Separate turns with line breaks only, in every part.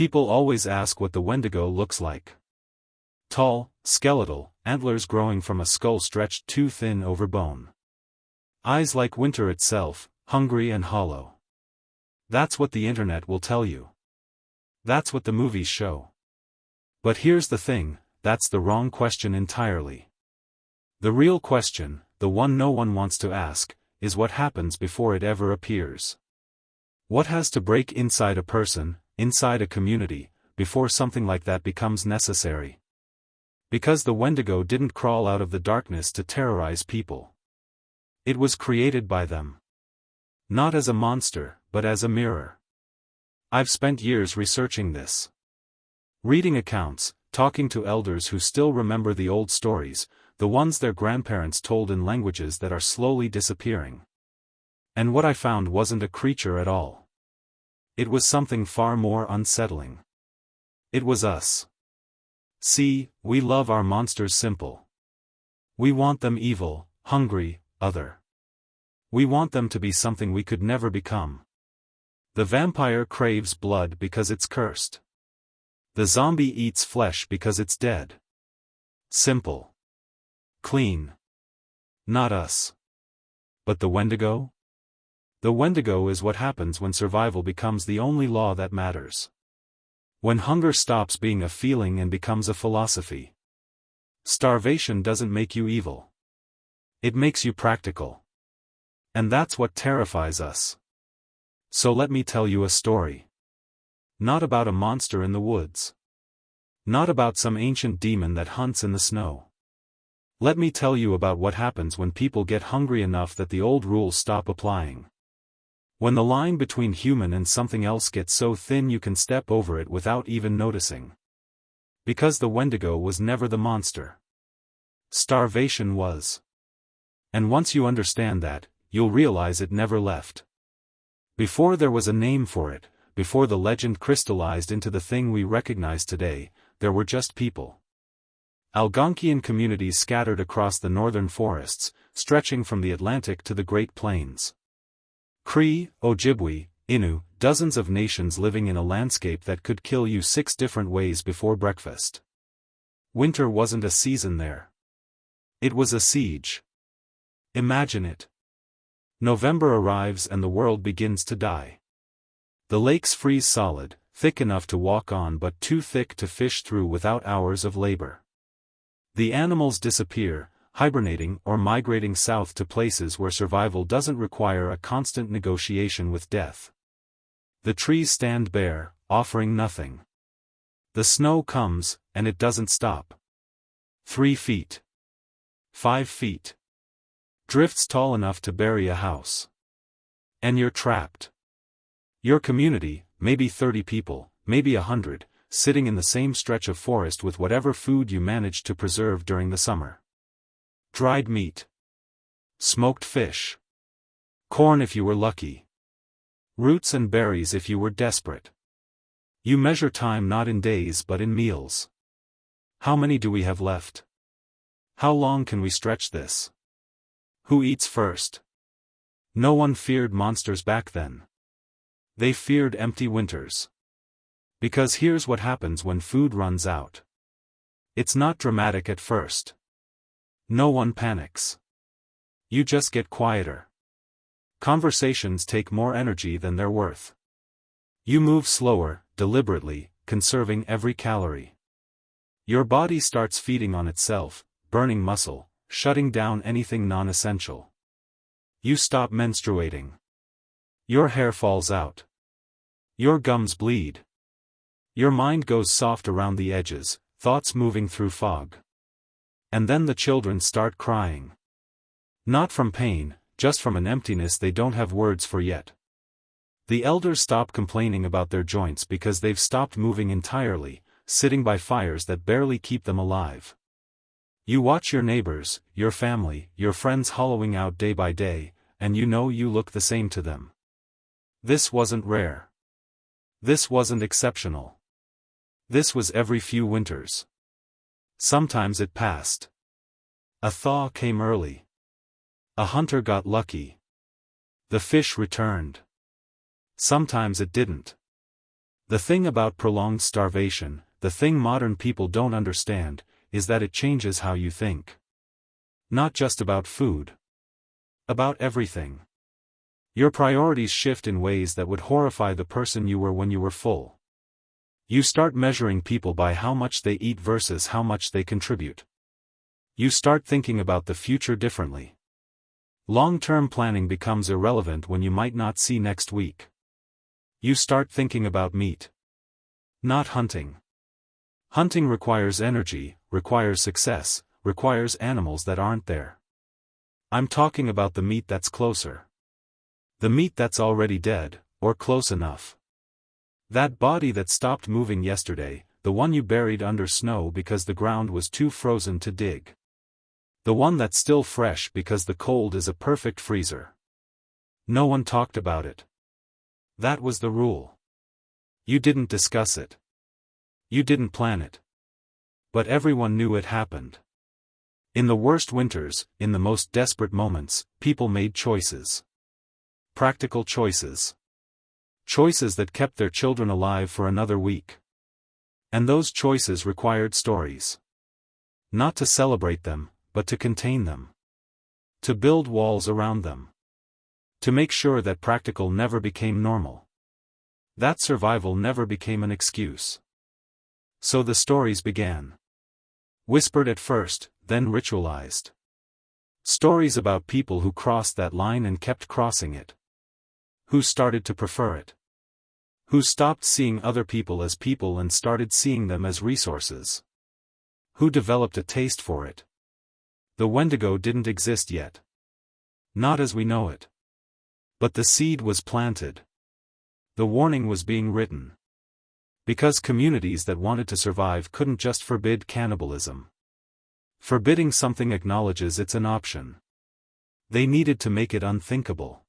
People always ask what the Wendigo looks like. Tall, skeletal, antlers growing from a skull stretched too thin over bone. Eyes like winter itself, hungry and hollow. That's what the internet will tell you. That's what the movies show. But here's the thing, that's the wrong question entirely. The real question, the one no one wants to ask, is what happens before it ever appears. What has to break inside a person, inside a community, before something like that becomes necessary? Because the Wendigo didn't crawl out of the darkness to terrorize people. It was created by them. Not as a monster, but as a mirror. I've spent years researching this. Reading accounts, talking to elders who still remember the old stories, the ones their grandparents told in languages that are slowly disappearing. And what I found wasn't a creature at all. It was something far more unsettling. It was us. See, we love our monsters simple. We want them evil, hungry, other. We want them to be something we could never become. The vampire craves blood because it's cursed. The zombie eats flesh because it's dead. Simple. Clean. Not us. But the Wendigo? The Wendigo is what happens when survival becomes the only law that matters. When hunger stops being a feeling and becomes a philosophy. Starvation doesn't make you evil. It makes you practical. And that's what terrifies us. So let me tell you a story. Not about a monster in the woods. Not about some ancient demon that hunts in the snow. Let me tell you about what happens when people get hungry enough that the old rules stop applying. When the line between human and something else gets so thin you can step over it without even noticing. Because the Wendigo was never the monster. Starvation was. And once you understand that, you'll realize it never left. Before there was a name for it, before the legend crystallized into the thing we recognize today, there were just people. Algonquian communities scattered across the northern forests, stretching from the Atlantic to the Great Plains. Cree, Ojibwe, Innu, dozens of nations living in a landscape that could kill you 6 different ways before breakfast. Winter wasn't a season there. It was a siege. Imagine it. November arrives and the world begins to die. The lakes freeze solid, thick enough to walk on but too thick to fish through without hours of labor. The animals disappear, hibernating or migrating south to places where survival doesn't require a constant negotiation with death. The trees stand bare, offering nothing. The snow comes, and it doesn't stop. 3 feet. 5 feet. Drifts tall enough to bury a house. And you're trapped. Your community, maybe 30 people, maybe 100, sitting in the same stretch of forest with whatever food you managed to preserve during the summer. Dried meat. Smoked fish. Corn if you were lucky. Roots and berries if you were desperate. You measure time not in days but in meals. How many do we have left? How long can we stretch this? Who eats first? No one feared monsters back then. They feared empty winters. Because here's what happens when food runs out. It's not dramatic at first. No one panics. You just get quieter. Conversations take more energy than they're worth. You move slower, deliberately, conserving every calorie. Your body starts feeding on itself, burning muscle, shutting down anything non-essential. You stop menstruating. Your hair falls out. Your gums bleed. Your mind goes soft around the edges, thoughts moving through fog. And then the children start crying. Not from pain, just from an emptiness they don't have words for yet. The elders stop complaining about their joints because they've stopped moving entirely, sitting by fires that barely keep them alive. You watch your neighbors, your family, your friends hollowing out day by day, and you know you look the same to them. This wasn't rare. This wasn't exceptional. This was every few winters. Sometimes it passed. A thaw came early. A hunter got lucky. The fish returned. Sometimes it didn't. The thing about prolonged starvation, the thing modern people don't understand, is that it changes how you think. Not just about food. About everything. Your priorities shift in ways that would horrify the person you were when you were full. You start measuring people by how much they eat versus how much they contribute. You start thinking about the future differently. Long-term planning becomes irrelevant when you might not see next week. You start thinking about meat. Not hunting. Hunting requires energy, requires success, requires animals that aren't there. I'm talking about the meat that's closer. The meat that's already dead, or close enough. That body that stopped moving yesterday, the one you buried under snow because the ground was too frozen to dig. The one that's still fresh because the cold is a perfect freezer. No one talked about it. That was the rule. You didn't discuss it. You didn't plan it. But everyone knew it happened. In the worst winters, in the most desperate moments, people made choices. Practical choices. Choices that kept their children alive for another week. And those choices required stories. Not to celebrate them, but to contain them. To build walls around them. To make sure that practical never became normal. That survival never became an excuse. So the stories began. Whispered at first, then ritualized. Stories about people who crossed that line and kept crossing it. Who started to prefer it. Who stopped seeing other people as people and started seeing them as resources. Who developed a taste for it. The Wendigo didn't exist yet. Not as we know it. But the seed was planted. The warning was being written. Because communities that wanted to survive couldn't just forbid cannibalism. Forbidding something acknowledges it's an option. They needed to make it unthinkable.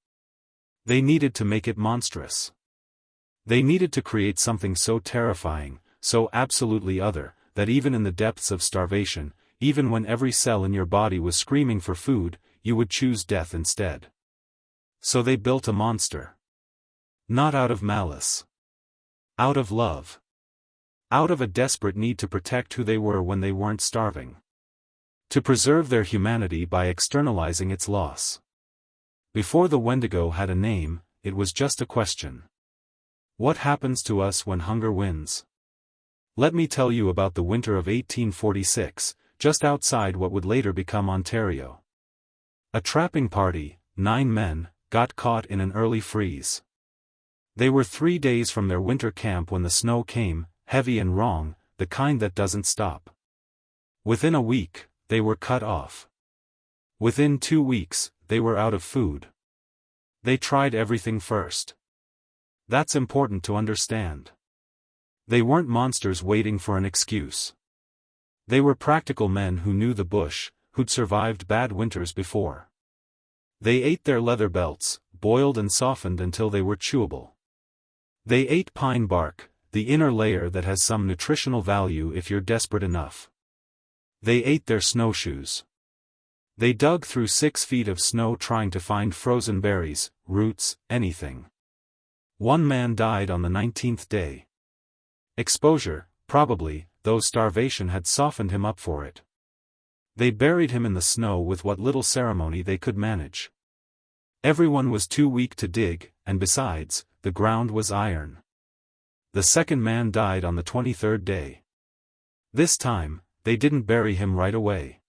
They needed to make it monstrous. They needed to create something so terrifying, so absolutely other, that even in the depths of starvation, even when every cell in your body was screaming for food, you would choose death instead. So they built a monster. Not out of malice. Out of love. Out of a desperate need to protect who they were when they weren't starving. To preserve their humanity by externalizing its loss. Before the Wendigo had a name, it was just a question. What happens to us when hunger wins? Let me tell you about the winter of 1846, just outside what would later become Ontario. A trapping party, 9 men, got caught in an early freeze. They were 3 days from their winter camp when the snow came, heavy and wrong, the kind that doesn't stop. Within a week, they were cut off. Within 2 weeks, they were out of food. They tried everything first. That's important to understand. They weren't monsters waiting for an excuse. They were practical men who knew the bush, who'd survived bad winters before. They ate their leather belts, boiled and softened until they were chewable. They ate pine bark, the inner layer that has some nutritional value if you're desperate enough. They ate their snowshoes. They dug through 6 feet of snow trying to find frozen berries, roots, anything. One man died on the 19th day. Exposure, probably, though starvation had softened him up for it. They buried him in the snow with what little ceremony they could manage. Everyone was too weak to dig, and besides, the ground was iron. The second man died on the 23rd day. This time, they didn't bury him right away.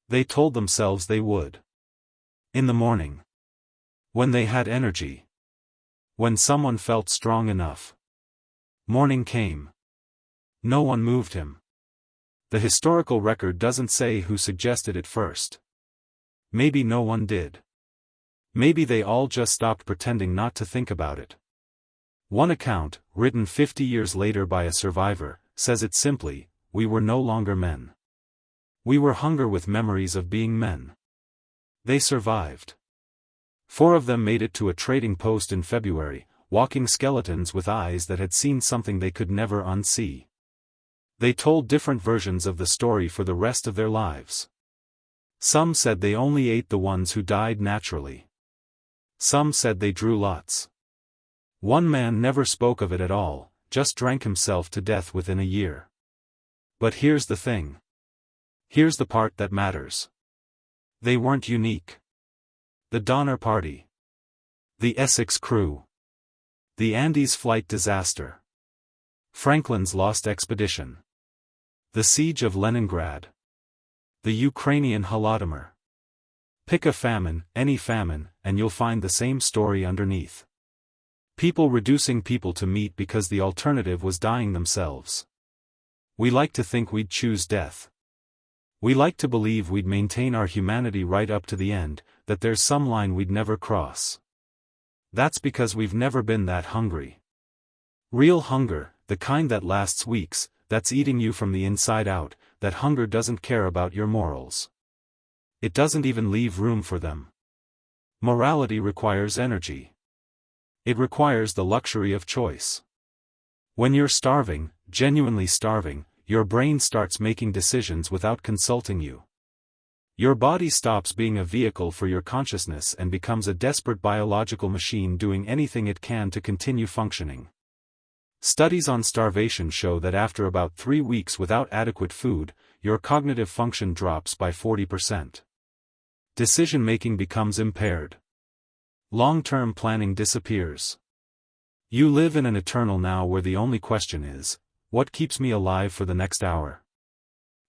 They told themselves they would. In the morning. When they had energy. When someone felt strong enough. Morning came. No one moved him. The historical record doesn't say who suggested it first. Maybe no one did. Maybe they all just stopped pretending not to think about it. One account, written 50 years later by a survivor, says it simply: we were no longer men. We were hunger with memories of being men. They survived. 4 of them made it to a trading post in February, walking skeletons with eyes that had seen something they could never unsee. They told different versions of the story for the rest of their lives. Some said they only ate the ones who died naturally. Some said they drew lots. One man never spoke of it at all, just drank himself to death within a year. But here's the thing. Here's the part that matters. They weren't unique. The Donner Party. The Essex crew. The Andes flight disaster. Franklin's lost expedition. The siege of Leningrad. The Ukrainian Holodomor. Pick a famine, any famine, and you'll find the same story underneath. People reducing people to meat because the alternative was dying themselves. We like to think we'd choose death. We like to believe we'd maintain our humanity right up to the end, that there's some line we'd never cross. That's because we've never been that hungry. Real hunger, the kind that lasts weeks, that's eating you from the inside out, that hunger doesn't care about your morals. It doesn't even leave room for them. Morality requires energy. It requires the luxury of choice. When you're starving, genuinely starving, your brain starts making decisions without consulting you. Your body stops being a vehicle for your consciousness and becomes a desperate biological machine doing anything it can to continue functioning. Studies on starvation show that after about 3 weeks without adequate food, your cognitive function drops by 40%. Decision-making becomes impaired. Long-term planning disappears. You live in an eternal now where the only question is, what keeps me alive for the next hour?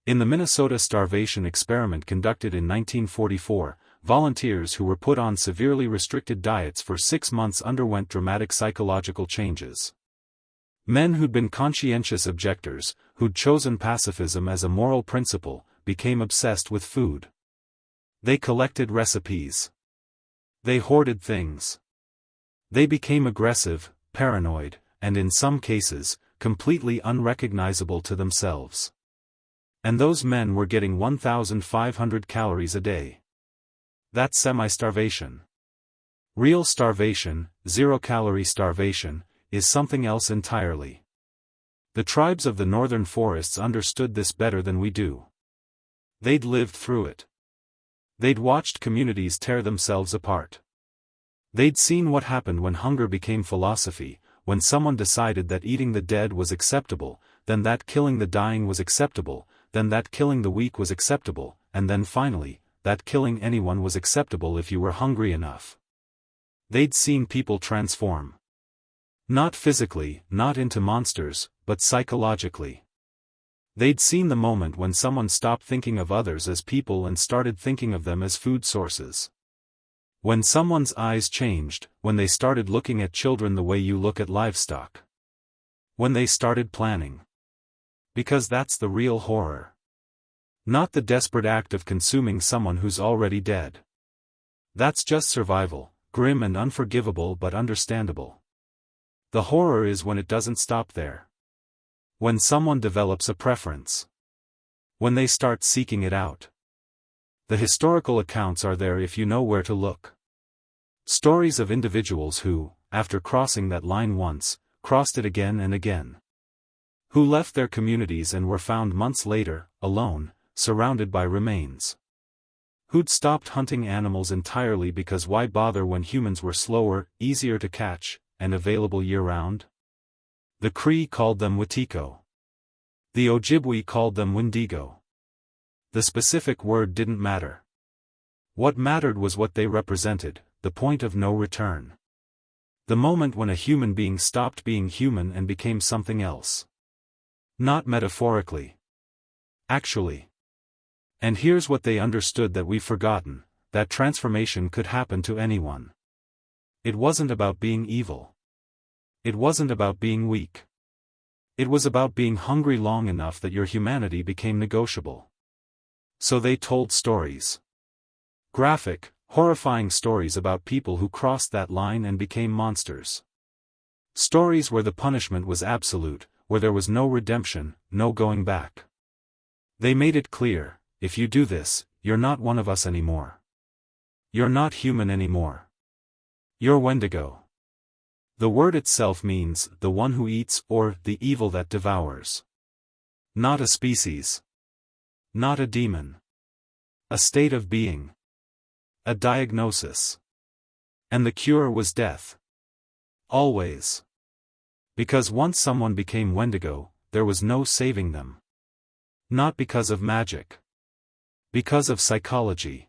In the Minnesota starvation experiment conducted in 1944, volunteers who were put on severely restricted diets for 6 months underwent dramatic psychological changes. Men who'd been conscientious objectors, who'd chosen pacifism as a moral principle, became obsessed with food. They collected recipes. They hoarded things. They became aggressive, paranoid, and in some cases, completely unrecognizable to themselves. And those men were getting 1,500 calories a day. That's semi-starvation. Real starvation, zero-calorie starvation, is something else entirely. The tribes of the northern forests understood this better than we do. They'd lived through it. They'd watched communities tear themselves apart. They'd seen what happened when hunger became philosophy, when someone decided that eating the dead was acceptable, then that killing the dying was acceptable, then that killing the weak was acceptable, and then finally, that killing anyone was acceptable if you were hungry enough. They'd seen people transform. Not physically, not into monsters, but psychologically. They'd seen the moment when someone stopped thinking of others as people and started thinking of them as food sources. When someone's eyes changed, when they started looking at children the way you look at livestock. When they started planning. Because that's the real horror. Not the desperate act of consuming someone who's already dead. That's just survival, grim and unforgivable but understandable. The horror is when it doesn't stop there. When someone develops a preference. When they start seeking it out. The historical accounts are there if you know where to look. Stories of individuals who, after crossing that line once, crossed it again and again. Who left their communities and were found months later, alone, surrounded by remains. Who'd stopped hunting animals entirely because why bother when humans were slower, easier to catch, and available year-round? The Cree called them Wetiko. The Ojibwe called them Wendigo. The specific word didn't matter. What mattered was what they represented, the point of no return. The moment when a human being stopped being human and became something else. Not metaphorically. Actually. And here's what they understood that we've forgotten, that transformation could happen to anyone. It wasn't about being evil. It wasn't about being weak. It was about being hungry long enough that your humanity became negotiable. So they told stories. Graphic, horrifying stories about people who crossed that line and became monsters. Stories where the punishment was absolute, where there was no redemption, no going back. They made it clear, if you do this, you're not one of us anymore. You're not human anymore. You're Wendigo. The word itself means the one who eats or the evil that devours. Not a species. Not a demon. A state of being. A diagnosis. And the cure was death. Always. Because once someone became Wendigo, there was no saving them. Not because of magic. Because of psychology.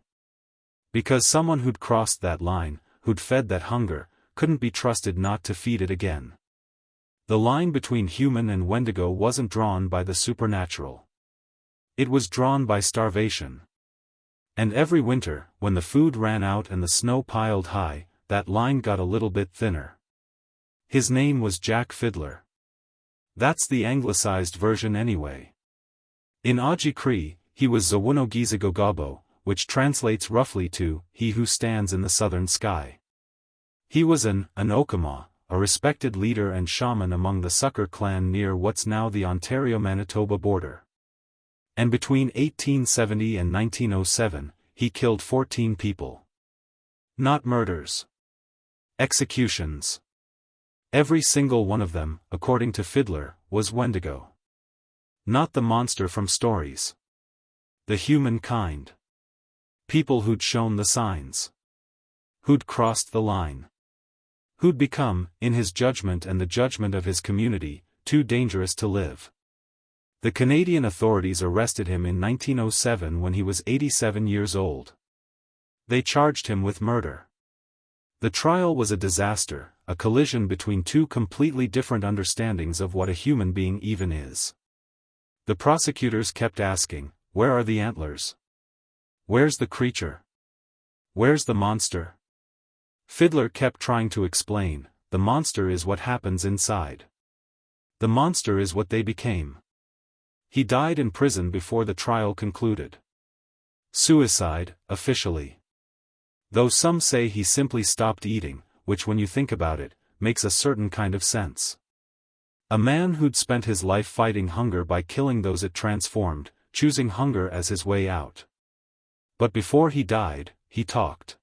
Because someone who'd crossed that line, who'd fed that hunger, couldn't be trusted not to feed it again. The line between human and Wendigo wasn't drawn by the supernatural. It was drawn by starvation. And every winter, when the food ran out and the snow piled high, that line got a little bit thinner. His name was Jack Fiddler. That's the anglicized version anyway. In Aji Cree, he was Zawunogizagogabo, which translates roughly to, he who stands in the southern sky. He was an Okama, a respected leader and shaman among the Sucker clan near what's now the Ontario-Manitoba border. And between 1870 and 1907, he killed 14 people. Not murders. Executions. Every single one of them, according to Fiddler, was Wendigo. Not the monster from stories. The human kind. People who'd shown the signs. Who'd crossed the line. Who'd become, in his judgment and the judgment of his community, too dangerous to live. The Canadian authorities arrested him in 1907 when he was 87 years old. They charged him with murder. The trial was a disaster, a collision between two completely different understandings of what a human being even is. The prosecutors kept asking, where are the antlers? Where's the creature? Where's the monster? Fiddler kept trying to explain, the monster is what happens inside. The monster is what they became. He died in prison before the trial concluded. Suicide, officially. Though some say he simply stopped eating, which when you think about it, makes a certain kind of sense. A man who'd spent his life fighting hunger by killing those it transformed, choosing hunger as his way out. But before he died, he talked.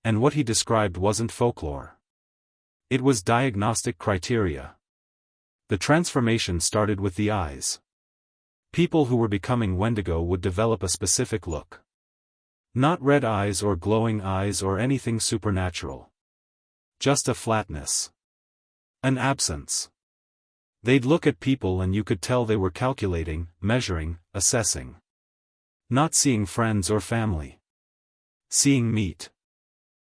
And what he described wasn't folklore. It was diagnostic criteria. The transformation started with the eyes. People who were becoming Wendigo would develop a specific look. Not red eyes or glowing eyes or anything supernatural. Just a flatness. An absence. They'd look at people and you could tell they were calculating, measuring, assessing. Not seeing friends or family. Seeing meat.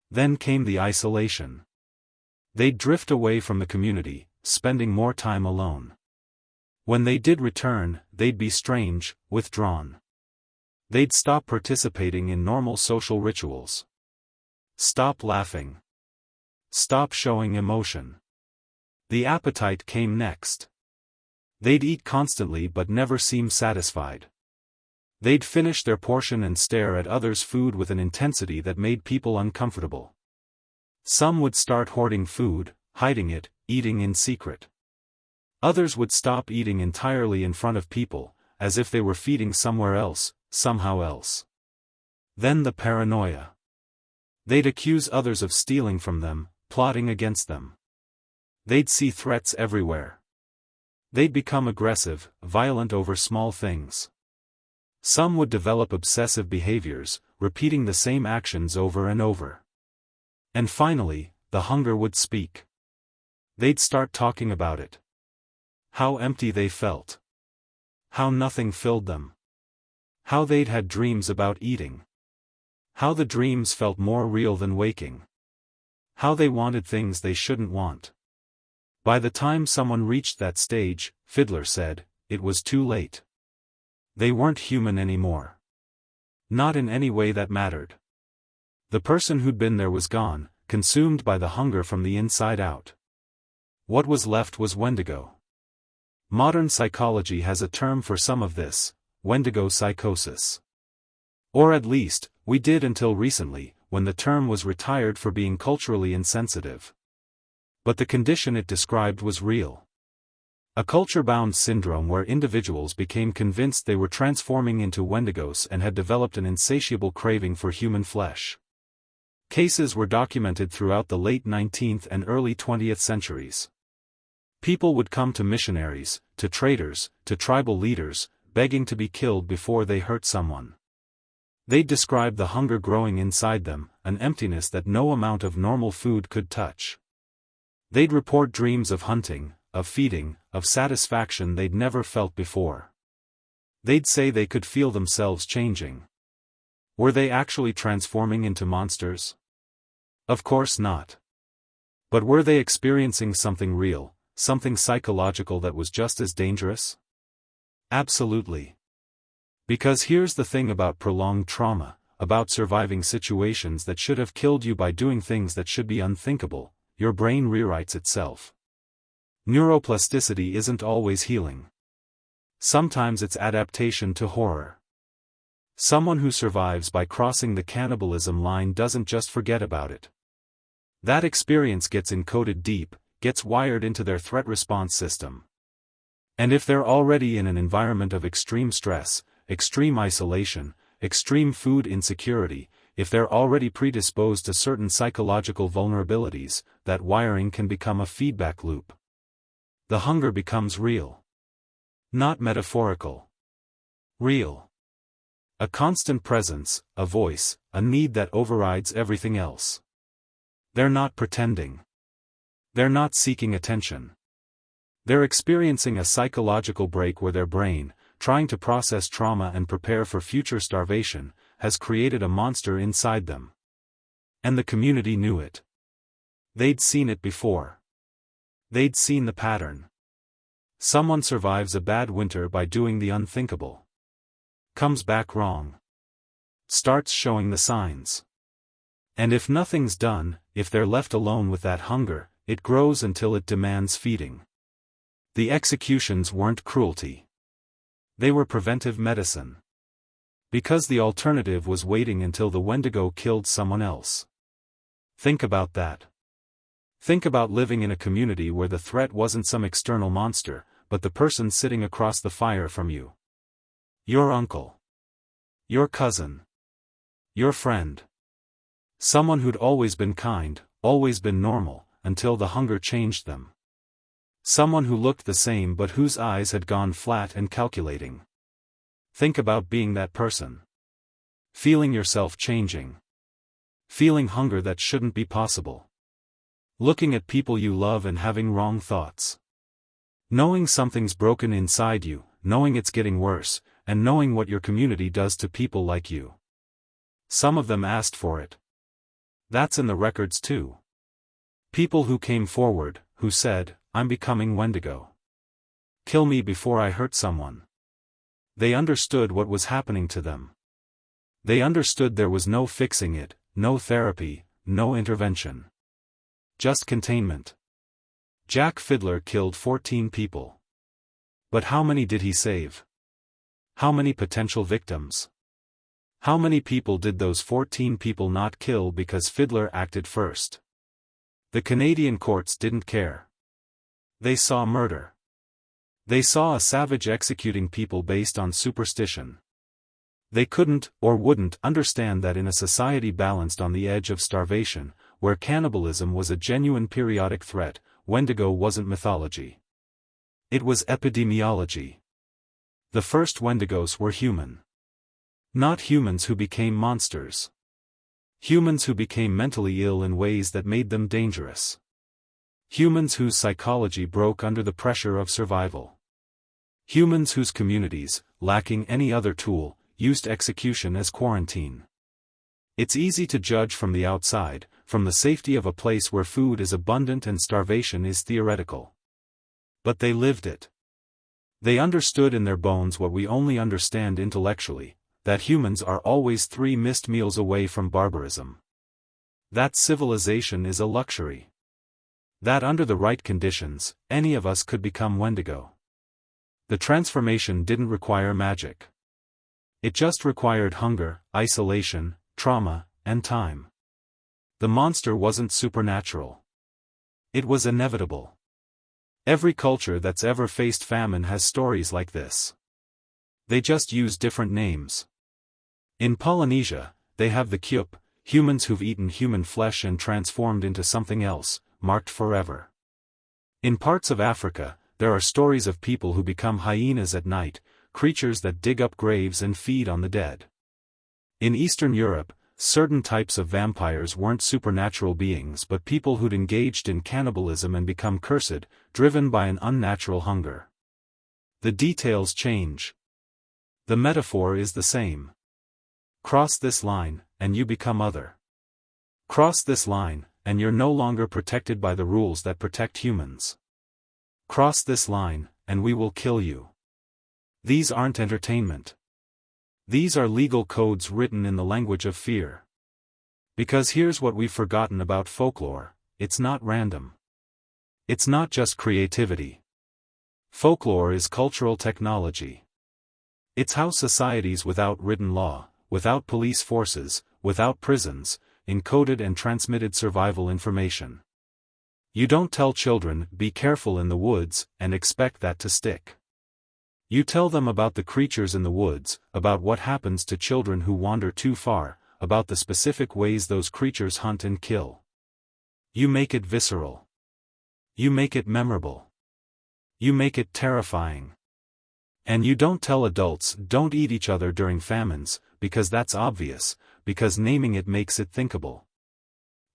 Then came the isolation. They'd drift away from the community, spending more time alone. When they did return, they'd be strange, withdrawn. They'd stop participating in normal social rituals. Stop laughing. Stop showing emotion. The appetite came next. They'd eat constantly but never seem satisfied. They'd finish their portion and stare at others' food with an intensity that made people uncomfortable. Some would start hoarding food, hiding it, eating in secret. Others would stop eating entirely in front of people, as if they were feeding somewhere else, somehow else. Then the paranoia. They'd accuse others of stealing from them, plotting against them. They'd see threats everywhere. They'd become aggressive, violent over small things. Some would develop obsessive behaviors, repeating the same actions over and over. And finally, the hunger would speak. They'd start talking about it. How empty they felt. How nothing filled them. How they'd had dreams about eating. How the dreams felt more real than waking. How they wanted things they shouldn't want. By the time someone reached that stage, Fiddler said, it was too late. They weren't human anymore. Not in any way that mattered. The person who'd been there was gone, consumed by the hunger from the inside out. What was left was Wendigo. Modern psychology has a term for some of this, Wendigo psychosis. Or at least, we did until recently, when the term was retired for being culturally insensitive. But the condition it described was real. A culture-bound syndrome where individuals became convinced they were transforming into Wendigos and had developed an insatiable craving for human flesh. Cases were documented throughout the late 19th and early 20th centuries. People would come to missionaries, to traders, to tribal leaders, begging to be killed before they hurt someone. They'd describe the hunger growing inside them, an emptiness that no amount of normal food could touch. They'd report dreams of hunting, of feeding, of satisfaction they'd never felt before. They'd say they could feel themselves changing. Were they actually transforming into monsters? Of course not. But were they experiencing something real, something psychological that was just as dangerous? Absolutely. Because here's the thing about prolonged trauma, about surviving situations that should have killed you by doing things that should be unthinkable, your brain rewrites itself. Neuroplasticity isn't always healing. Sometimes it's adaptation to horror. Someone who survives by crossing the cannibalism line doesn't just forget about it. That experience gets encoded deep, gets wired into their threat response system. And if they're already in an environment of extreme stress, extreme isolation, extreme food insecurity, if they're already predisposed to certain psychological vulnerabilities, that wiring can become a feedback loop. The hunger becomes real. Not metaphorical. Real. A constant presence, a voice, a need that overrides everything else. They're not pretending. They're not seeking attention. They're experiencing a psychological break where their brain, trying to process trauma and prepare for future starvation, has created a monster inside them. And the community knew it. They'd seen it before. They'd seen the pattern. Someone survives a bad winter by doing the unthinkable. Comes back wrong. Starts showing the signs. And if nothing's done, if they're left alone with that hunger, it grows until it demands feeding. The executions weren't cruelty. They were preventive medicine. Because the alternative was waiting until the Wendigo killed someone else. Think about that. Think about living in a community where the threat wasn't some external monster, but the person sitting across the fire from you. Your uncle. Your cousin. Your friend. Someone who'd always been kind, always been normal, until the hunger changed them. Someone who looked the same but whose eyes had gone flat and calculating. Think about being that person. Feeling yourself changing. Feeling hunger that shouldn't be possible. Looking at people you love and having wrong thoughts. Knowing something's broken inside you, knowing it's getting worse, and knowing what your community does to people like you. Some of them asked for it. That's in the records too. People who came forward, who said, "I'm becoming Wendigo. Kill me before I hurt someone." They understood what was happening to them. They understood there was no fixing it, no therapy, no intervention. Just containment. Jack Fiddler killed 14 people. But how many did he save? How many potential victims? How many people did those 14 people not kill because Fiddler acted first? The Canadian courts didn't care. They saw murder. They saw a savage executing people based on superstition. They couldn't, or wouldn't, understand that in a society balanced on the edge of starvation, where cannibalism was a genuine periodic threat, Wendigo wasn't mythology. It was epidemiology. The first Wendigos were human. Not humans who became monsters. Humans who became mentally ill in ways that made them dangerous. Humans whose psychology broke under the pressure of survival. Humans whose communities, lacking any other tool, used execution as quarantine. It's easy to judge from the outside, from the safety of a place where food is abundant and starvation is theoretical. But they lived it. They understood in their bones what we only understand intellectually, that humans are always 3 missed meals away from barbarism. That civilization is a luxury. That under the right conditions, any of us could become Wendigo. The transformation didn't require magic. It just required hunger, isolation, trauma, and time. The monster wasn't supernatural. It was inevitable. Every culture that's ever faced famine has stories like this. They just use different names. In Polynesia, they have the Kyup, humans who've eaten human flesh and transformed into something else, marked forever. In parts of Africa, there are stories of people who become hyenas at night, creatures that dig up graves and feed on the dead. In Eastern Europe, certain types of vampires weren't supernatural beings but people who'd engaged in cannibalism and become cursed, driven by an unnatural hunger. The details change. The metaphor is the same. Cross this line, and you become other. Cross this line, and you're no longer protected by the rules that protect humans. Cross this line, and we will kill you. These aren't entertainment. These are legal codes written in the language of fear. Because here's what we've forgotten about folklore: it's not random. It's not just creativity. Folklore is cultural technology. It's how societies without written law, without police forces, without prisons, encoded and transmitted survival information. You don't tell children, "Be careful in the woods," and expect that to stick. You tell them about the creatures in the woods, about what happens to children who wander too far, about the specific ways those creatures hunt and kill. You make it visceral. You make it memorable. You make it terrifying. And you don't tell adults, "Don't eat each other during famines," because that's obvious, because naming it makes it thinkable.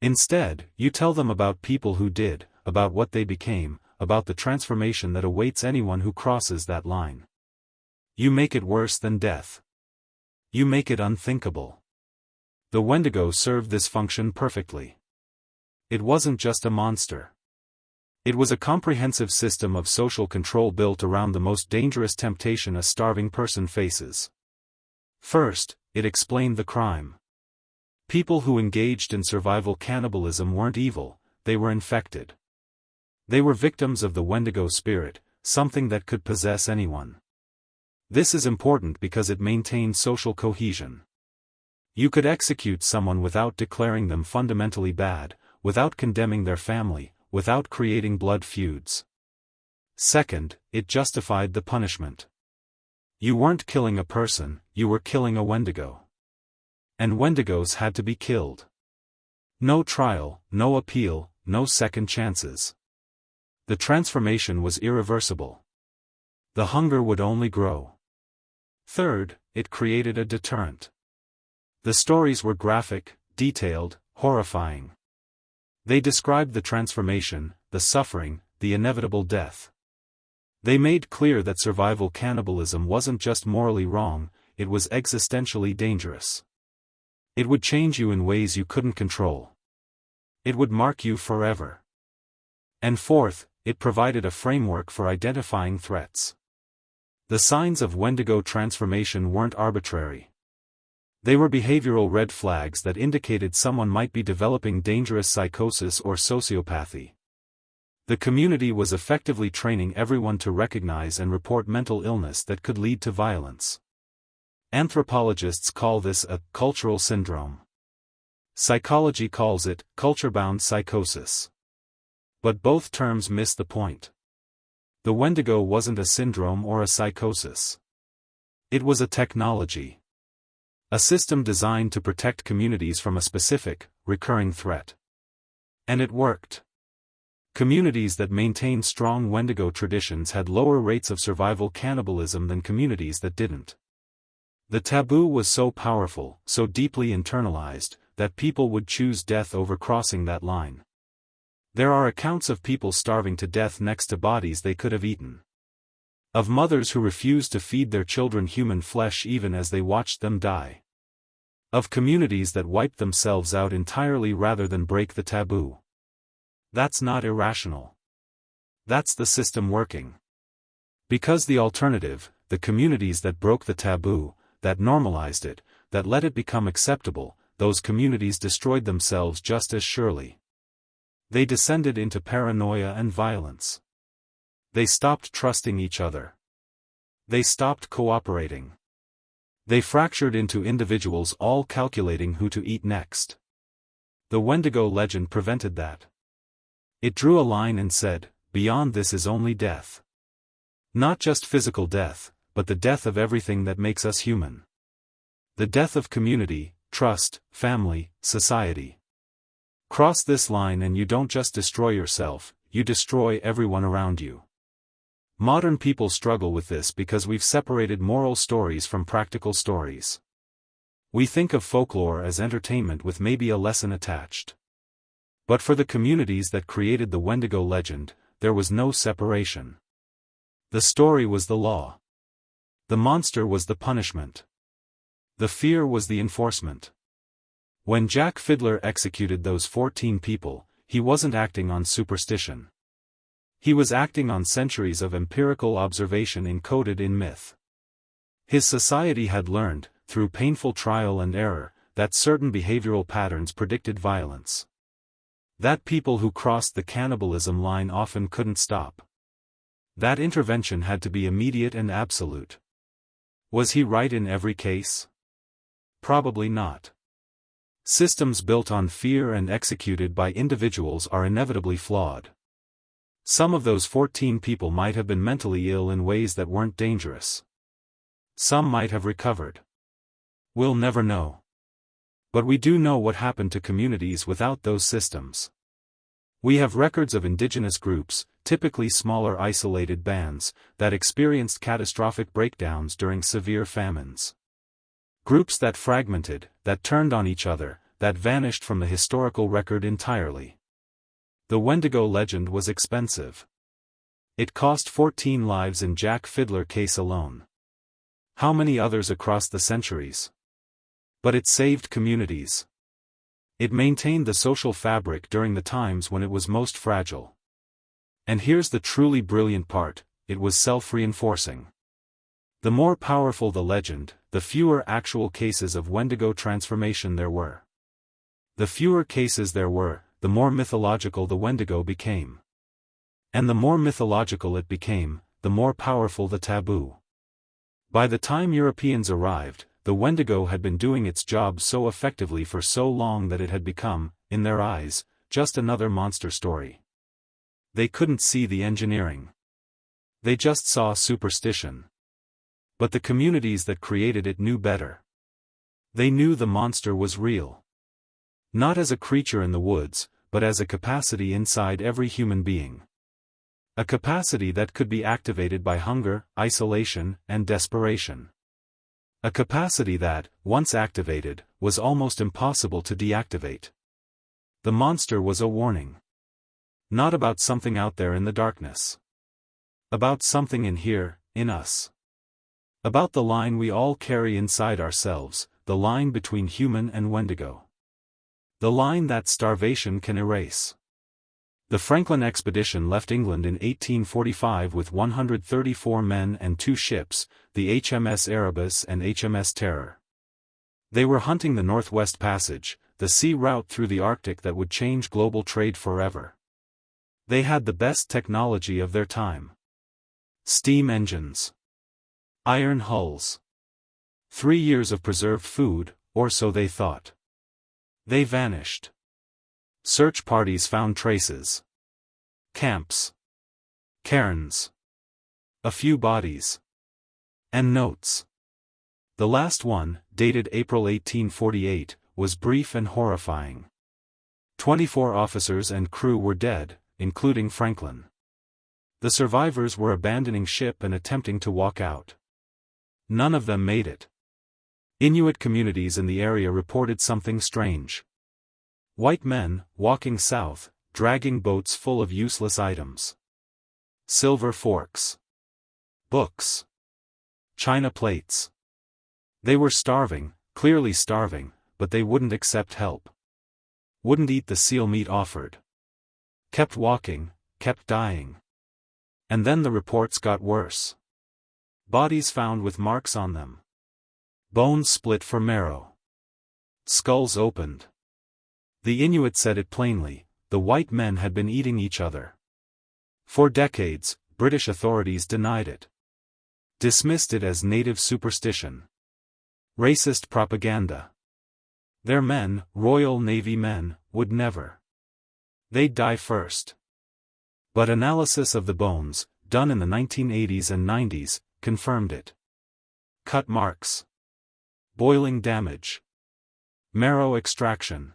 Instead, you tell them about people who did, about what they became, about the transformation that awaits anyone who crosses that line. You make it worse than death. You make it unthinkable. The Wendigo served this function perfectly. It wasn't just a monster. It was a comprehensive system of social control built around the most dangerous temptation a starving person faces. First, it explained the crime. People who engaged in survival cannibalism weren't evil, they were infected. They were victims of the Wendigo spirit, something that could possess anyone. This is important because it maintained social cohesion. You could execute someone without declaring them fundamentally bad, without condemning their family, without creating blood feuds. Second, it justified the punishment. You weren't killing a person, you were killing a Wendigo. And Wendigos had to be killed. No trial, no appeal, no second chances. The transformation was irreversible. The hunger would only grow. Third, it created a deterrent. The stories were graphic, detailed, horrifying. They described the transformation, the suffering, the inevitable death. They made clear that survival cannibalism wasn't just morally wrong, it was existentially dangerous. It would change you in ways you couldn't control. It would mark you forever. And fourth, it provided a framework for identifying threats. The signs of Wendigo transformation weren't arbitrary. They were behavioral red flags that indicated someone might be developing dangerous psychosis or sociopathy. The community was effectively training everyone to recognize and report mental illness that could lead to violence. Anthropologists call this a cultural syndrome. Psychology calls it culture-bound psychosis. But both terms miss the point. The Wendigo wasn't a syndrome or a psychosis. It was a technology. A system designed to protect communities from a specific, recurring threat. And it worked. Communities that maintained strong Wendigo traditions had lower rates of survival cannibalism than communities that didn't. The taboo was so powerful, so deeply internalized, that people would choose death over crossing that line. There are accounts of people starving to death next to bodies they could have eaten. Of mothers who refused to feed their children human flesh even as they watched them die. Of communities that wiped themselves out entirely rather than break the taboo. That's not irrational. That's the system working. Because the alternative, the communities that broke the taboo, that normalized it, that let it become acceptable, those communities destroyed themselves just as surely. They descended into paranoia and violence. They stopped trusting each other. They stopped cooperating. They fractured into individuals all calculating who to eat next. The Wendigo legend prevented that. It drew a line and said, beyond this is only death. Not just physical death, but the death of everything that makes us human. The death of community, trust, family, society. Cross this line and you don't just destroy yourself, you destroy everyone around you. Modern people struggle with this because we've separated moral stories from practical stories. We think of folklore as entertainment with maybe a lesson attached. But for the communities that created the Wendigo legend, there was no separation. The story was the law. The monster was the punishment. The fear was the enforcement. When Jack Fiddler executed those 14 people, he wasn't acting on superstition. He was acting on centuries of empirical observation encoded in myth. His society had learned, through painful trial and error, that certain behavioral patterns predicted violence. That people who crossed the cannibalism line often couldn't stop. That intervention had to be immediate and absolute. Was he right in every case? Probably not. Systems built on fear and executed by individuals are inevitably flawed. Some of those 14 people might have been mentally ill in ways that weren't dangerous. Some might have recovered. We'll never know. But we do know what happened to communities without those systems. We have records of indigenous groups, typically smaller isolated bands, that experienced catastrophic breakdowns during severe famines. Groups that fragmented, that turned on each other, that vanished from the historical record entirely. The Wendigo legend was expensive. It cost 14 lives in Jack Fiddler case alone. How many others across the centuries? But it saved communities. It maintained the social fabric during the times when it was most fragile. And here's the truly brilliant part, it was self-reinforcing. The more powerful the legend, the fewer actual cases of Wendigo transformation there were. The fewer cases there were, the more mythological the Wendigo became. And the more mythological it became, the more powerful the taboo. By the time Europeans arrived, the Wendigo had been doing its job so effectively for so long that it had become, in their eyes, just another monster story. They couldn't see the engineering. They just saw superstition. But the communities that created it knew better. They knew the monster was real. Not as a creature in the woods, but as a capacity inside every human being. A capacity that could be activated by hunger, isolation, and desperation. A capacity that, once activated, was almost impossible to deactivate. The monster was a warning. Not about something out there in the darkness. About something in here, in us. About the line we all carry inside ourselves, the line between human and Wendigo. The line that starvation can erase. The Franklin expedition left England in 1845 with 134 men and 2 ships, the HMS Erebus and HMS Terror. They were hunting the Northwest Passage, the sea route through the Arctic that would change global trade forever. They had the best technology of their time. Steam engines. Iron hulls. 3 years of preserved food, or so they thought. They vanished. Search parties found traces. Camps. Cairns. A few bodies. And notes. The last one, dated April 1848, was brief and horrifying. 24 officers and crew were dead, including Franklin. The survivors were abandoning ship and attempting to walk out. None of them made it. Inuit communities in the area reported something strange. White men, walking south, dragging boats full of useless items. Silver forks. Books. China plates. They were starving, clearly starving, but they wouldn't accept help. Wouldn't eat the seal meat offered. Kept walking, kept dying. And then the reports got worse. Bodies found with marks on them. Bones split for marrow. Skulls opened. The Inuit said it plainly, the white men had been eating each other. For decades, British authorities denied it. Dismissed it as native superstition. Racist propaganda. Their men, Royal Navy men, would never. They'd die first. But analysis of the bones, done in the 1980s and 90s, confirmed it. Cut marks. Boiling damage. Marrow extraction.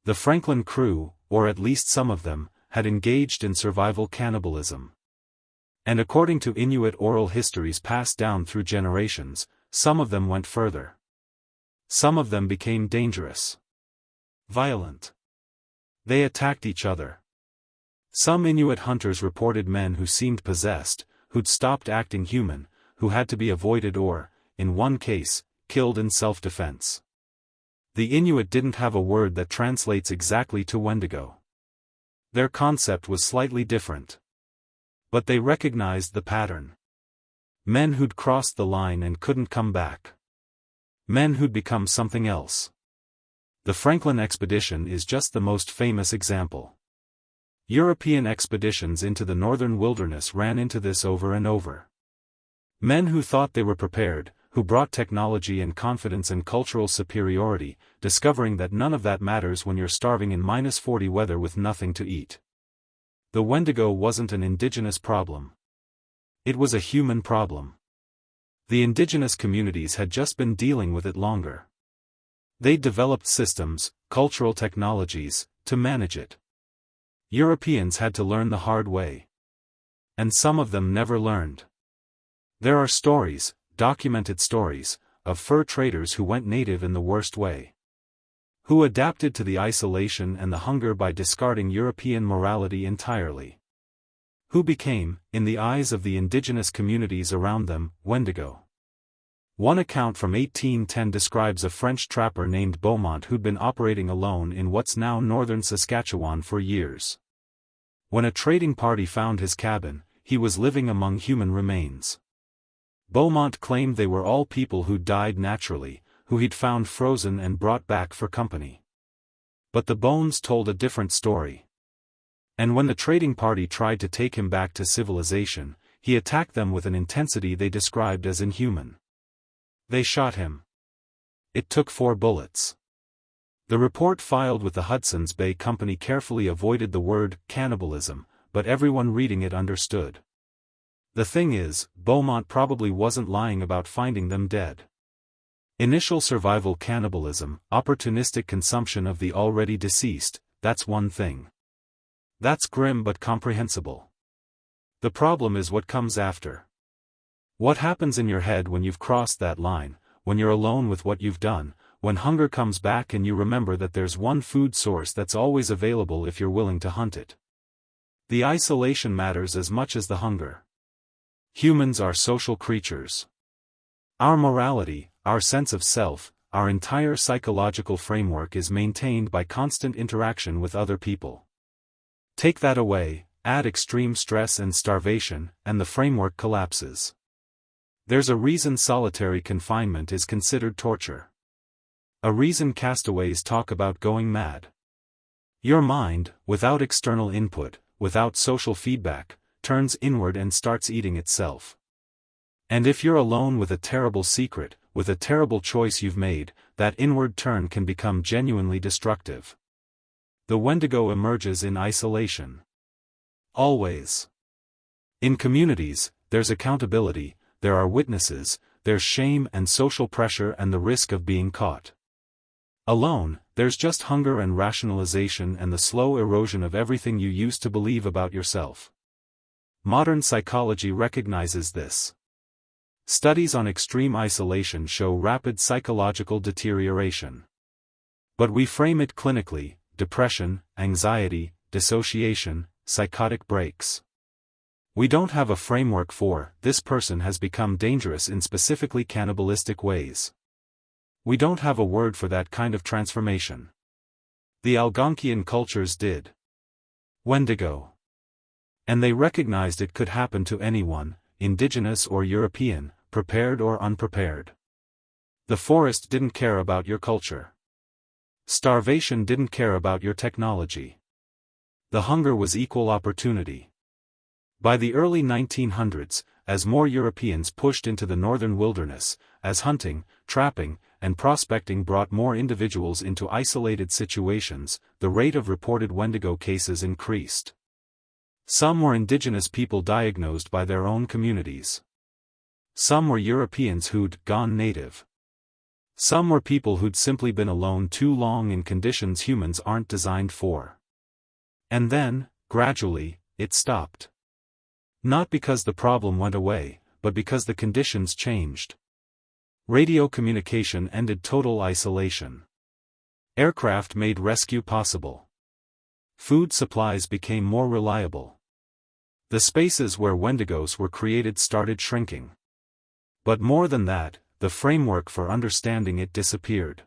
The Franklin crew, or at least some of them, had engaged in survival cannibalism. And according to Inuit oral histories passed down through generations, some of them went further. Some of them became dangerous, violent. They attacked each other. Some Inuit hunters reported men who seemed possessed, who'd stopped acting human, who had to be avoided or, in one case, killed in self-defense. The Inuit didn't have a word that translates exactly to Wendigo. Their concept was slightly different. But they recognized the pattern. Men who'd crossed the line and couldn't come back. Men who'd become something else. The Franklin expedition is just the most famous example. European expeditions into the northern wilderness ran into this over and over. Men who thought they were prepared, who brought technology and confidence and cultural superiority, discovering that none of that matters when you're starving in -40 weather with nothing to eat. The Wendigo wasn't an indigenous problem. It was a human problem. The indigenous communities had just been dealing with it longer. They'd developed systems, cultural technologies, to manage it. Europeans had to learn the hard way. And some of them never learned. There are stories, documented stories, of fur traders who went native in the worst way. Who adapted to the isolation and the hunger by discarding European morality entirely. Who became, in the eyes of the indigenous communities around them, Wendigo. One account from 1810 describes a French trapper named Beaumont who'd been operating alone in what's now northern Saskatchewan for years. When a trading party found his cabin, he was living among human remains. Beaumont claimed they were all people who died naturally, who he'd found frozen and brought back for company. But the bones told a different story. And when the trading party tried to take him back to civilization, he attacked them with an intensity they described as inhuman. They shot him. It took 4 bullets. The report filed with the Hudson's Bay Company carefully avoided the word cannibalism, but everyone reading it understood. The thing is, Beaumont probably wasn't lying about finding them dead. Initial survival cannibalism, opportunistic consumption of the already deceased, that's one thing. That's grim but comprehensible. The problem is what comes after. What happens in your head when you've crossed that line, when you're alone with what you've done, when hunger comes back and you remember that there's one food source that's always available if you're willing to hunt it. The isolation matters as much as the hunger. Humans are social creatures. Our morality, our sense of self, our entire psychological framework is maintained by constant interaction with other people. Take that away, add extreme stress and starvation, and the framework collapses. There's a reason solitary confinement is considered torture. A reason castaways talk about going mad. Your mind, without external input, without social feedback, turns inward and starts eating itself. And if you're alone with a terrible secret, with a terrible choice you've made, that inward turn can become genuinely destructive. The Wendigo emerges in isolation. Always. In communities, there's accountability, there are witnesses, there's shame and social pressure and the risk of being caught. Alone, there's just hunger and rationalization and the slow erosion of everything you used to believe about yourself. Modern psychology recognizes this. Studies on extreme isolation show rapid psychological deterioration. But we frame it clinically: depression, anxiety, dissociation, psychotic breaks. We don't have a framework for, this person has become dangerous in specifically cannibalistic ways. We don't have a word for that kind of transformation. The Algonquian cultures did. Wendigo. And they recognized it could happen to anyone, indigenous or European, prepared or unprepared. The forest didn't care about your culture. Starvation didn't care about your technology. The hunger was equal opportunity. By the early 1900s, as more Europeans pushed into the northern wilderness, as hunting, trapping, and prospecting brought more individuals into isolated situations, the rate of reported Wendigo cases increased. Some were indigenous people diagnosed by their own communities. Some were Europeans who'd gone native. Some were people who'd simply been alone too long in conditions humans aren't designed for. And then, gradually, it stopped. Not because the problem went away, but because the conditions changed. Radio communication ended total isolation. Aircraft made rescue possible. Food supplies became more reliable. The spaces where Wendigos were created started shrinking. But more than that, the framework for understanding it disappeared.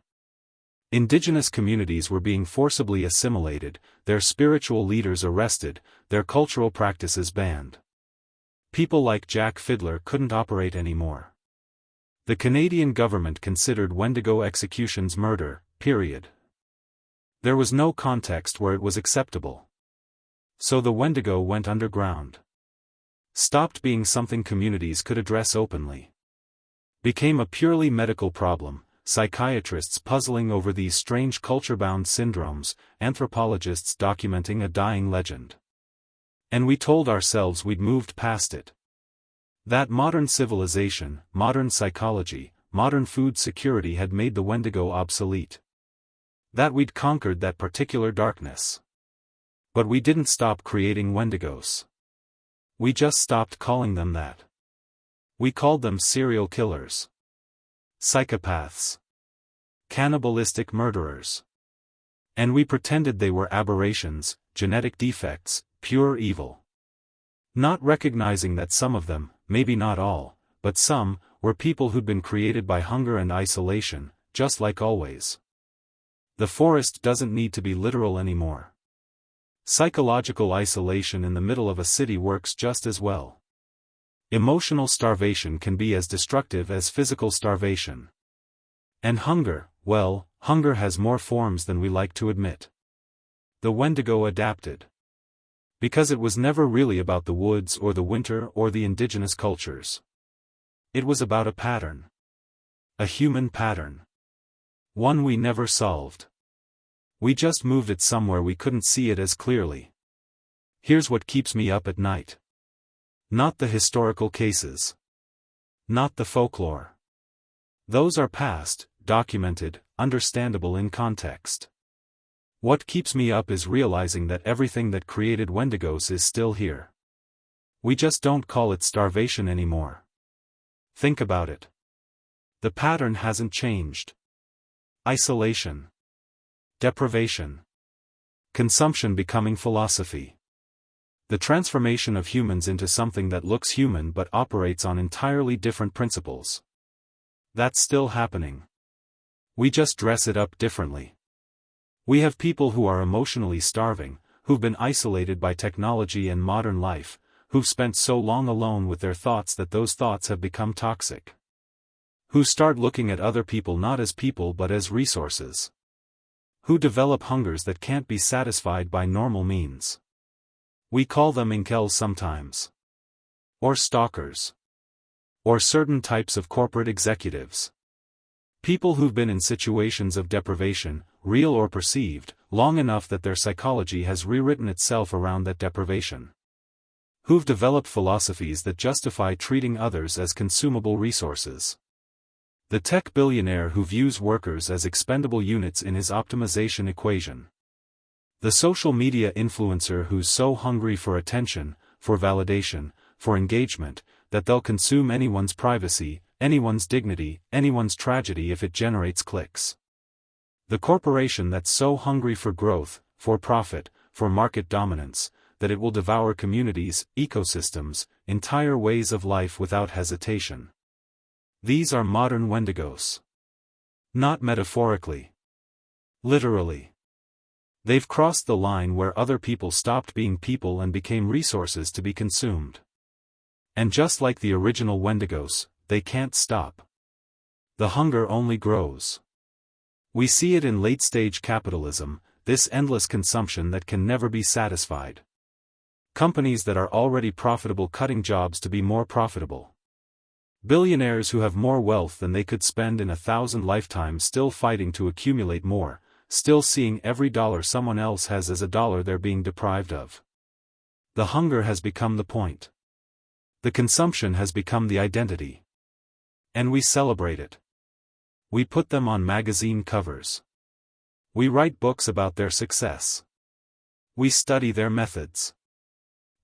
Indigenous communities were being forcibly assimilated, their spiritual leaders arrested, their cultural practices banned. People like Jack Fiddler couldn't operate anymore. The Canadian government considered Wendigo executions murder, period. There was no context where it was acceptable. So the Wendigo went underground. Stopped being something communities could address openly. Became a purely medical problem. Psychiatrists puzzling over these strange culture-bound syndromes, anthropologists documenting a dying legend. And we told ourselves we'd moved past it. That modern civilization, modern psychology, modern food security had made the Wendigo obsolete. That we'd conquered that particular darkness. But we didn't stop creating Wendigos. We just stopped calling them that. We called them serial killers. Psychopaths. Cannibalistic murderers. And we pretended they were aberrations, genetic defects, pure evil. Not recognizing that some of them, maybe not all, but some, were people who'd been created by hunger and isolation, just like always. The forest doesn't need to be literal anymore. Psychological isolation in the middle of a city works just as well. Emotional starvation can be as destructive as physical starvation. And hunger, well, hunger has more forms than we like to admit. The Wendigo adapted. Because it was never really about the woods or the winter or the indigenous cultures. It was about a pattern. A human pattern. One we never solved. We just moved it somewhere we couldn't see it as clearly. Here's what keeps me up at night. Not the historical cases. Not the folklore. Those are past, documented, understandable in context. What keeps me up is realizing that everything that created Wendigos is still here. We just don't call it starvation anymore. Think about it. The pattern hasn't changed. Isolation. Deprivation. Consumption becoming philosophy. The transformation of humans into something that looks human but operates on entirely different principles. That's still happening. We just dress it up differently. We have people who are emotionally starving, who've been isolated by technology and modern life, who've spent so long alone with their thoughts that those thoughts have become toxic. Who start looking at other people not as people but as resources. Who develop hungers that can't be satisfied by normal means. We call them incels sometimes. Or stalkers. Or certain types of corporate executives. People who've been in situations of deprivation, real or perceived, long enough that their psychology has rewritten itself around that deprivation. Who've developed philosophies that justify treating others as consumable resources. The tech billionaire who views workers as expendable units in his optimization equation. The social media influencer who's so hungry for attention, for validation, for engagement, that they'll consume anyone's privacy, anyone's dignity, anyone's tragedy if it generates clicks. The corporation that's so hungry for growth, for profit, for market dominance, that it will devour communities, ecosystems, entire ways of life without hesitation. These are modern Wendigos. Not metaphorically. Literally. They've crossed the line where other people stopped being people and became resources to be consumed. And just like the original Wendigos, they can't stop. The hunger only grows. We see it in late-stage capitalism, this endless consumption that can never be satisfied. Companies that are already profitable cutting jobs to be more profitable. Billionaires who have more wealth than they could spend in 1,000 lifetimes still fighting to accumulate more, still seeing every dollar someone else has as a dollar they're being deprived of. The hunger has become the point. The consumption has become the identity. And we celebrate it. We put them on magazine covers. We write books about their success. We study their methods.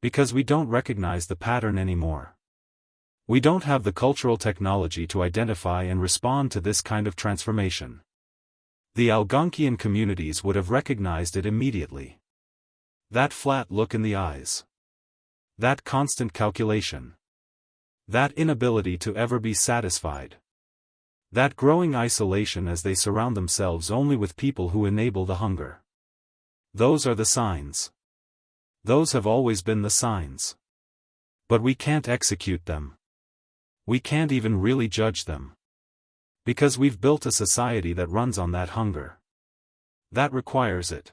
Because we don't recognize the pattern anymore. We don't have the cultural technology to identify and respond to this kind of transformation. The Algonquian communities would have recognized it immediately. That flat look in the eyes. That constant calculation. That inability to ever be satisfied. That growing isolation as they surround themselves only with people who enable the hunger. Those are the signs. Those have always been the signs. But we can't execute them. We can't even really judge them. Because we've built a society that runs on that hunger. That requires it.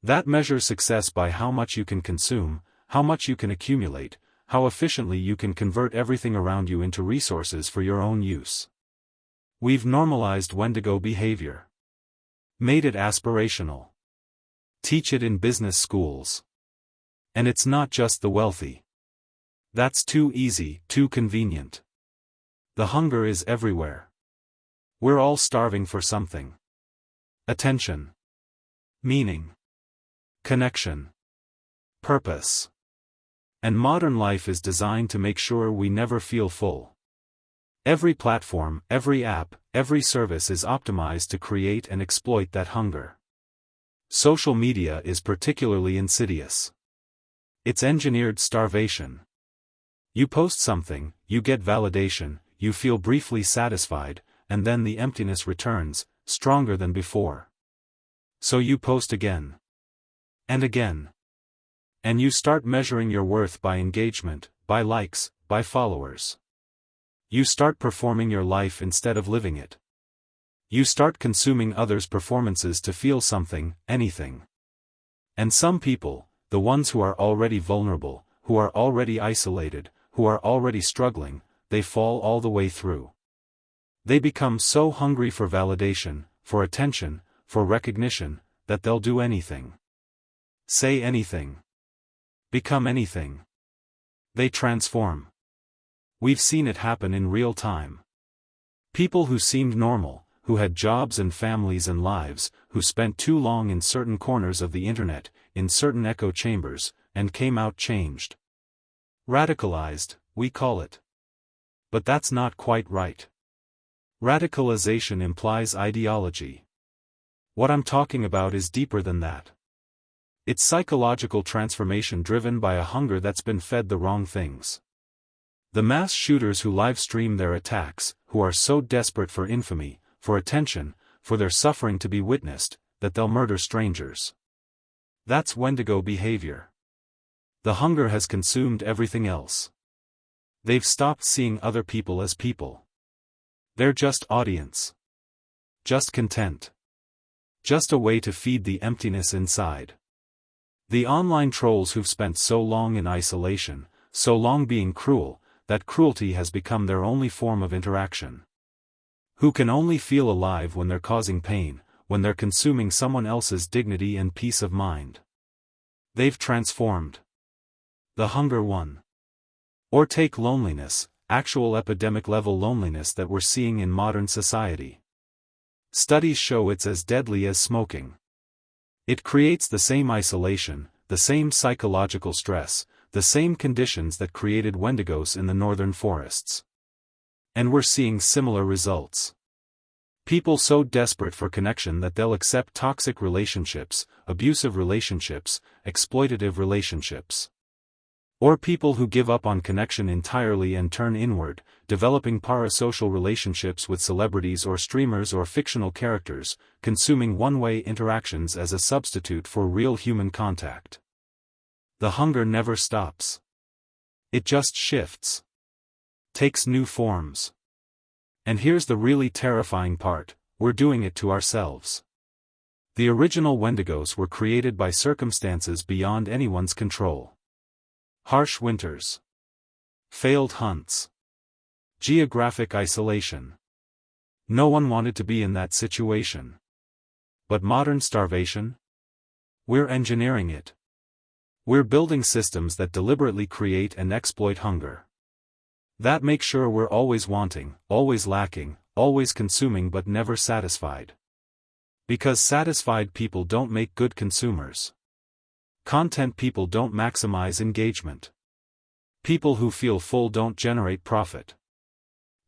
That measures success by how much you can consume, how much you can accumulate, how efficiently you can convert everything around you into resources for your own use. We've normalized Wendigo behavior. Made it aspirational. Teach it in business schools. And it's not just the wealthy. That's too easy, too convenient. The hunger is everywhere. We're all starving for something. Attention. Meaning. Connection. Purpose. And modern life is designed to make sure we never feel full. Every platform, every app, every service is optimized to create and exploit that hunger. Social media is particularly insidious. It's engineered starvation. You post something, you get validation, you feel briefly satisfied, and then the emptiness returns, stronger than before. So you post again. And again. And you start measuring your worth by engagement, by likes, by followers. You start performing your life instead of living it. You start consuming others' performances to feel something, anything. And some people, the ones who are already vulnerable, who are already isolated, who are already struggling, they fall all the way through. They become so hungry for validation, for attention, for recognition, that they'll do anything. Say anything. Become anything. They transform. We've seen it happen in real time. People who seemed normal, who had jobs and families and lives, who spent too long in certain corners of the internet, in certain echo chambers, and came out changed. Radicalized, we call it. But that's not quite right. Radicalization implies ideology. What I'm talking about is deeper than that. It's psychological transformation driven by a hunger that's been fed the wrong things. The mass shooters who live stream their attacks, who are so desperate for infamy, for attention, for their suffering to be witnessed, that they'll murder strangers. That's Wendigo behavior. The hunger has consumed everything else. They've stopped seeing other people as people. They're just audience. Just content. Just a way to feed the emptiness inside. The online trolls who've spent so long in isolation, so long being cruel, that cruelty has become their only form of interaction. Who can only feel alive when they're causing pain, when they're consuming someone else's dignity and peace of mind. They've transformed. The hunger won. Or take loneliness, actual epidemic-level loneliness that we're seeing in modern society. Studies show it's as deadly as smoking. It creates the same isolation, the same psychological stress, the same conditions that created Wendigos in the northern forests. And we're seeing similar results. People so desperate for connection that they'll accept toxic relationships, abusive relationships, exploitative relationships. Or people who give up on connection entirely and turn inward, developing parasocial relationships with celebrities or streamers or fictional characters, consuming one-way interactions as a substitute for real human contact. The hunger never stops. It just shifts. Takes new forms. And here's the really terrifying part, we're doing it to ourselves. The original Wendigos were created by circumstances beyond anyone's control. Harsh winters. Failed hunts. Geographic isolation. No one wanted to be in that situation. But modern starvation? We're engineering it. We're building systems that deliberately create and exploit hunger. That makes sure we're always wanting, always lacking, always consuming but never satisfied. Because satisfied people don't make good consumers. Content people don't maximize engagement. People who feel full don't generate profit.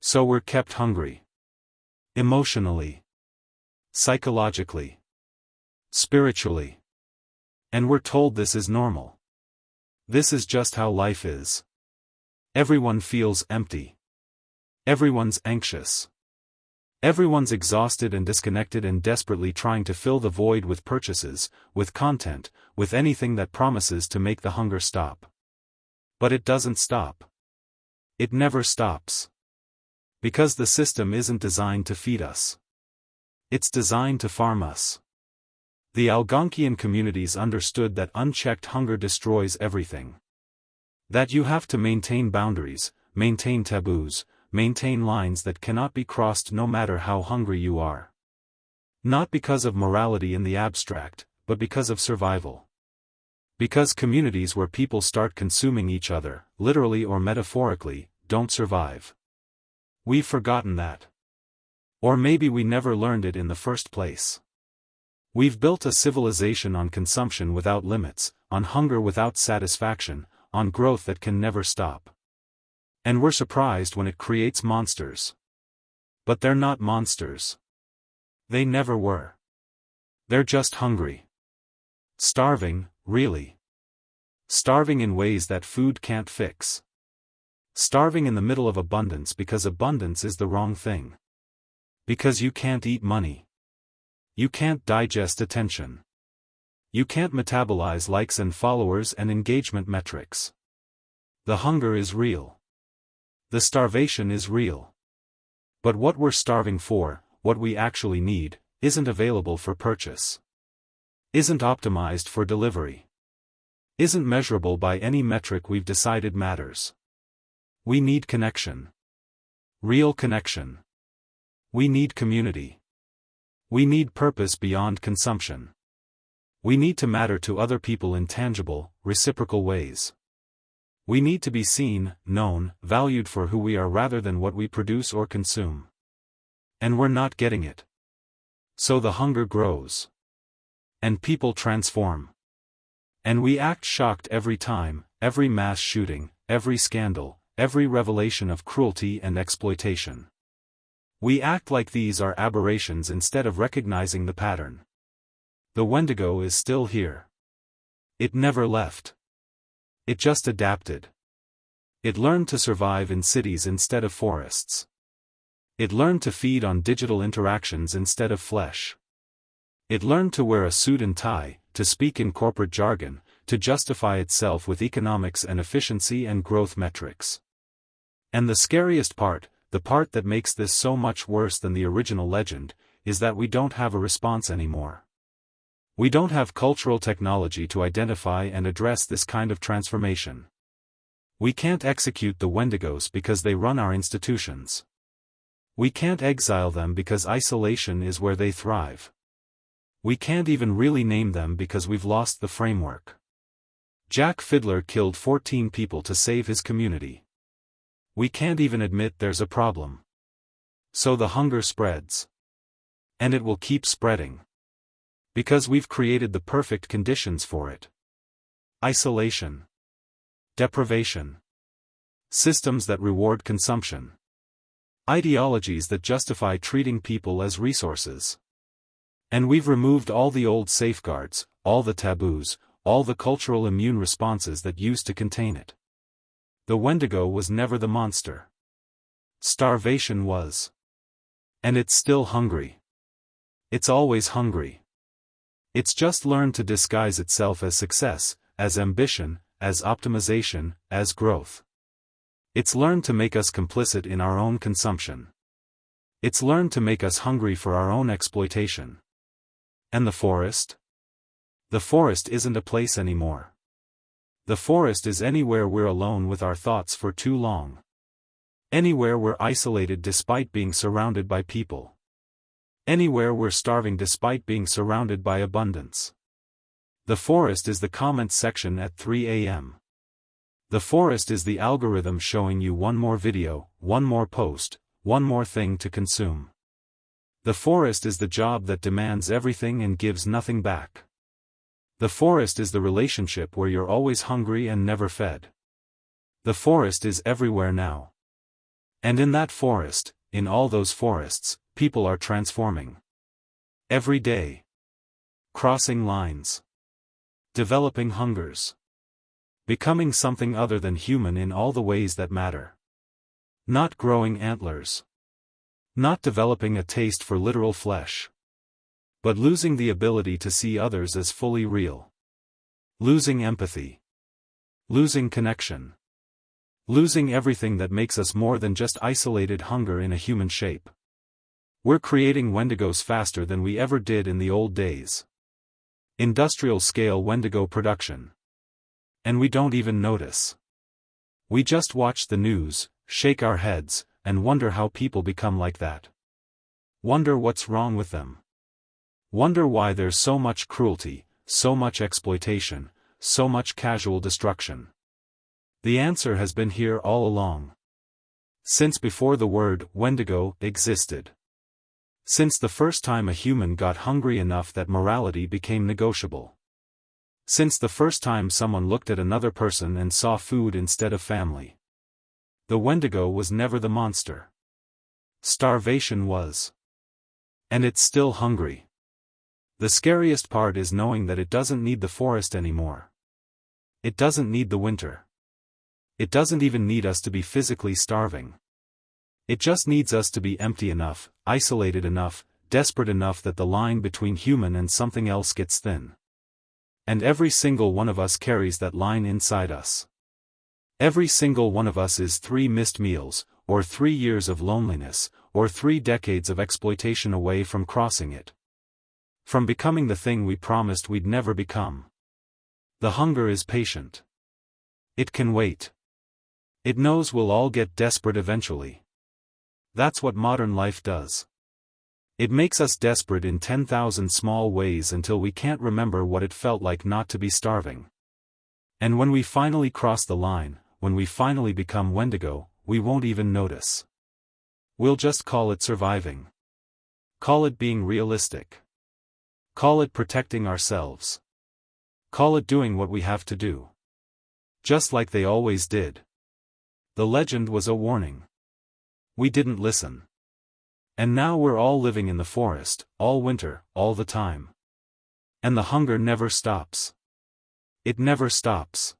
So we're kept hungry. Emotionally. Psychologically. Spiritually. And we're told this is normal. This is just how life is. Everyone feels empty. Everyone's anxious. Everyone's exhausted and disconnected and desperately trying to fill the void with purchases, with content, with anything that promises to make the hunger stop. But it doesn't stop. It never stops. Because the system isn't designed to feed us. It's designed to farm us. The Algonquian communities understood that unchecked hunger destroys everything. That you have to maintain boundaries, maintain taboos, maintain lines that cannot be crossed no matter how hungry you are. Not because of morality in the abstract, but because of survival. Because communities where people start consuming each other, literally or metaphorically, don't survive. We've forgotten that. Or maybe we never learned it in the first place. We've built a civilization on consumption without limits, on hunger without satisfaction, on growth that can never stop. And we're surprised when it creates monsters. But they're not monsters. They never were. They're just hungry. Starving, really. Starving in ways that food can't fix. Starving in the middle of abundance because abundance is the wrong thing. Because you can't eat money. You can't digest attention. You can't metabolize likes and followers and engagement metrics. The hunger is real. The starvation is real. But what we're starving for, what we actually need, isn't available for purchase. Isn't optimized for delivery. Isn't measurable by any metric we've decided matters. We need connection. Real connection. We need community. We need purpose beyond consumption. We need to matter to other people in tangible, reciprocal ways. We need to be seen, known, valued for who we are rather than what we produce or consume. And we're not getting it. So the hunger grows. And people transform. And we act shocked every time, every mass shooting, every scandal, every revelation of cruelty and exploitation. We act like these are aberrations instead of recognizing the pattern. The Wendigo is still here. It never left. It just adapted. It learned to survive in cities instead of forests. It learned to feed on digital interactions instead of flesh. It learned to wear a suit and tie, to speak in corporate jargon, to justify itself with economics and efficiency and growth metrics. And the scariest part, the part that makes this so much worse than the original legend, is that we don't have a response anymore. We don't have cultural technology to identify and address this kind of transformation. We can't execute the Wendigos because they run our institutions. We can't exile them because isolation is where they thrive. We can't even really name them because we've lost the framework. Jack Fiddler killed 14 people to save his community. We can't even admit there's a problem. So the hunger spreads. And it will keep spreading. Because we've created the perfect conditions for it. Isolation. Deprivation. Systems that reward consumption. Ideologies that justify treating people as resources. And we've removed all the old safeguards, all the taboos, all the cultural immune responses that used to contain it. The Wendigo was never the monster. Starvation was. And it's still hungry. It's always hungry. It's just learned to disguise itself as success, as ambition, as optimization, as growth. It's learned to make us complicit in our own consumption. It's learned to make us hungry for our own exploitation. And the forest? The forest isn't a place anymore. The forest is anywhere we're alone with our thoughts for too long. Anywhere we're isolated despite being surrounded by people. Anywhere we're starving despite being surrounded by abundance. The forest is the comment section at 3 a.m. The forest is the algorithm showing you one more video, one more post, one more thing to consume. The forest is the job that demands everything and gives nothing back. The forest is the relationship where you're always hungry and never fed. The forest is everywhere now. And in that forest, in all those forests, people are transforming. Every day. Crossing lines. Developing hungers. Becoming something other than human in all the ways that matter. Not growing antlers. Not developing a taste for literal flesh. But losing the ability to see others as fully real. Losing empathy. Losing connection. Losing everything that makes us more than just isolated hunger in a human shape. We're creating Wendigos faster than we ever did in the old days. Industrial-scale Wendigo production. And we don't even notice. We just watch the news, shake our heads, and wonder how people become like that. Wonder what's wrong with them. Wonder why there's so much cruelty, so much exploitation, so much casual destruction. The answer has been here all along. Since before the word Wendigo existed. Since the first time a human got hungry enough that morality became negotiable. Since the first time someone looked at another person and saw food instead of family. The Wendigo was never the monster. Starvation was. And it's still hungry. The scariest part is knowing that it doesn't need the forest anymore. It doesn't need the winter. It doesn't even need us to be physically starving. It just needs us to be empty enough, isolated enough, desperate enough that the line between human and something else gets thin. And every single one of us carries that line inside us. Every single one of us is 3 missed meals, or 3 years of loneliness, or 3 decades of exploitation away from crossing it. From becoming the thing we promised we'd never become. The hunger is patient. It can wait. It knows we'll all get desperate eventually. That's what modern life does. It makes us desperate in 10,000 small ways until we can't remember what it felt like not to be starving. And when we finally cross the line, when we finally become Wendigo, we won't even notice. We'll just call it surviving. Call it being realistic. Call it protecting ourselves. Call it doing what we have to do. Just like they always did. The legend was a warning. We didn't listen. And now we're all living in the forest, all winter, all the time. And the hunger never stops. It never stops.